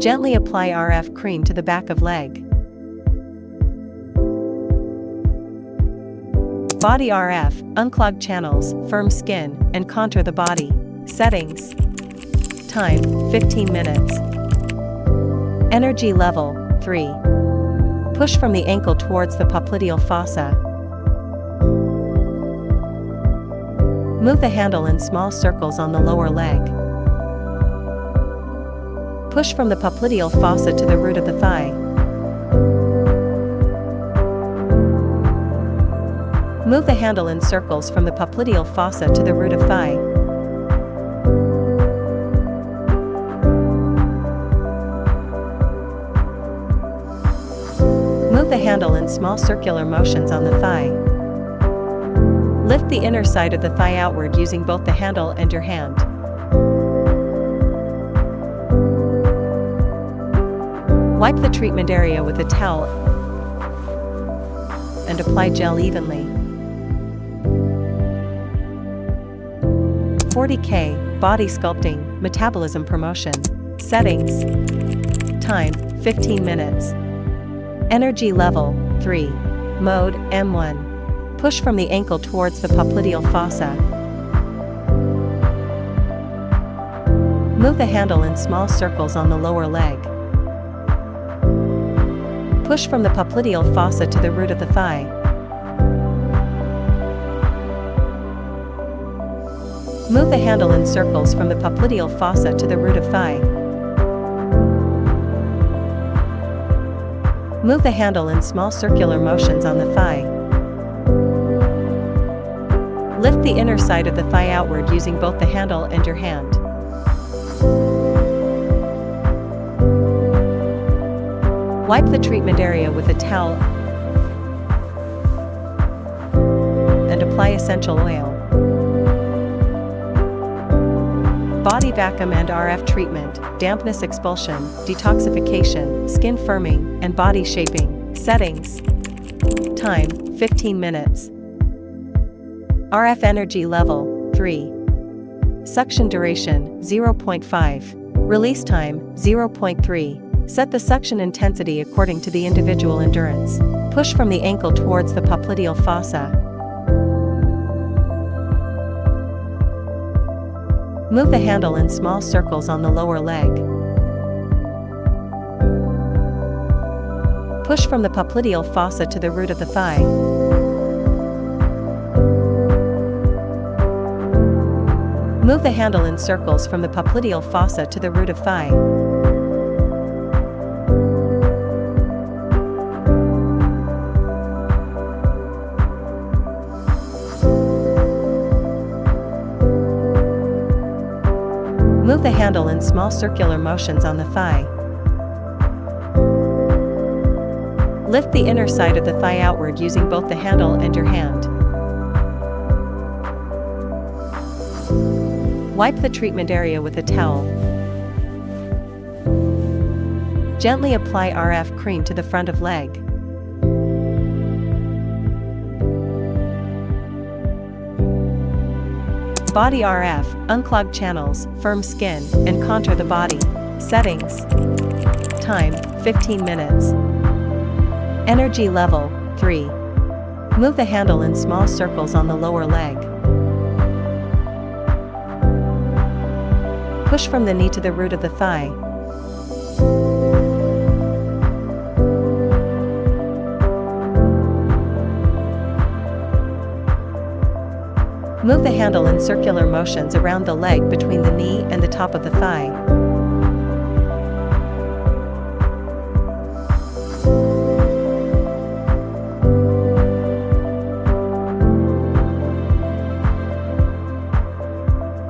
Gently apply RF cream to the back of leg. Body RF, unclog channels, firm skin, and contour the body. Settings. Time, 15 minutes. Energy level, 3. Push from the ankle towards the popliteal fossa. Move the handle in small circles on the lower leg. Push from the popliteal fossa to the root of the thigh. Move the handle in circles from the popliteal fossa to the root of thigh. Move the handle in small circular motions on the thigh. Lift the inner side of the thigh outward using both the handle and your hand. Wipe the treatment area with a towel and apply gel evenly. 40K, body sculpting, metabolism promotion. Settings. Time, 15 minutes. Energy level, 3. Mode, M1. Push from the ankle towards the popliteal fossa. Move the handle in small circles on the lower leg. Push from the popliteal fossa to the root of the thigh. Move the handle in circles from the popliteal fossa to the root of thigh. Move the handle in small circular motions on the thigh. Lift the inner side of the thigh outward using both the handle and your hand. Wipe the treatment area with a towel and apply essential oil. Body vacuum and RF treatment, dampness expulsion, detoxification, skin firming, and body shaping. Settings. Time, 15 minutes. RF energy level, 3. Suction duration, 0.5. Release time, 0.3. Set the suction intensity according to the individual endurance. Push from the ankle towards the popliteal fossa. Move the handle in small circles on the lower leg. Push from the popliteal fossa to the root of the thigh. Move the handle in circles from the popliteal fossa to the root of thigh. Move the handle in small circular motions on the thigh. Lift the inner side of the thigh outward using both the handle and your hand. Wipe the treatment area with a towel. Gently apply RF cream to the front of leg. Body RF, unclog channels, firm skin, and contour the body. Settings. Time, 15 minutes. Energy level, 3. Move the handle in small circles on the lower leg. Push from the knee to the root of the thigh. Move the handle in circular motions around the leg between the knee and the top of the thigh.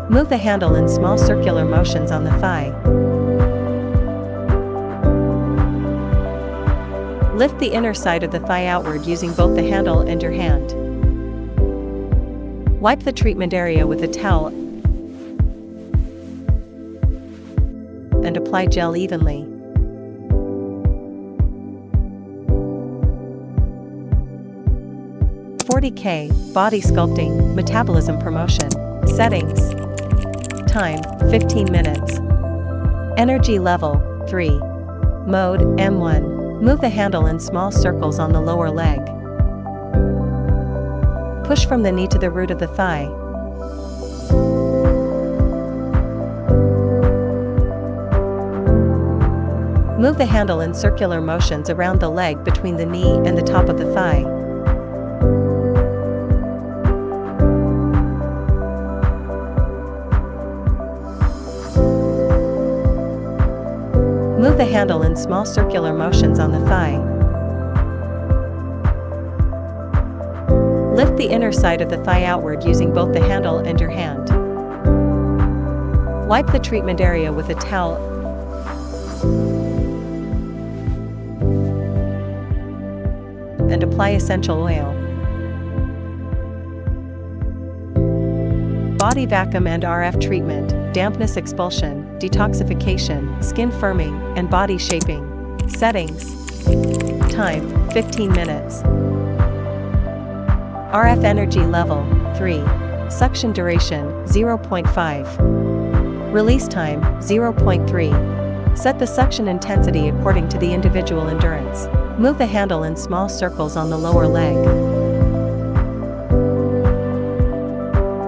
Move the handle in small circular motions on the thigh. Lift the inner side of the thigh outward using both the handle and your hand. Wipe the treatment area with a towel and apply gel evenly. "40K, body sculpting, metabolism promotion." Settings. Time, 15 minutes. Energy level, 3. Mode, M1. Move the handle in small circles on the lower leg. Push from the knee to the root of the thigh. Move the handle in circular motions around the leg between the knee and the top of the thigh. Move the handle in small circular motions on the thigh. Lift the inner side of the thigh outward using both the handle and your hand. Wipe the treatment area with a towel and apply essential oil. Body vacuum and RF treatment, dampness expulsion, detoxification, skin firming, and body shaping. Settings. Time, 15 minutes. RF energy level, 3. Suction duration, 0.5. Release time, 0.3. Set the suction intensity according to the individual endurance. Move the handle in small circles on the lower leg.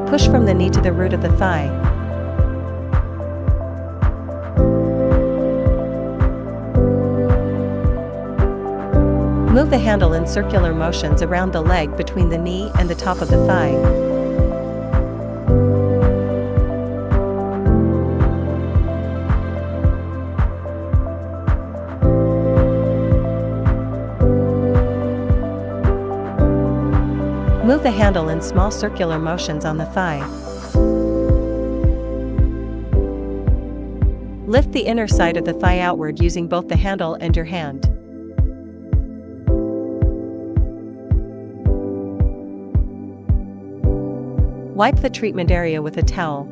Push from the knee to the root of the thigh. Move the handle in circular motions around the leg between the knee and the top of the thigh. Move the handle in small circular motions on the thigh. Lift the inner side of the thigh outward using both the handle and your hand. Wipe the treatment area with a towel.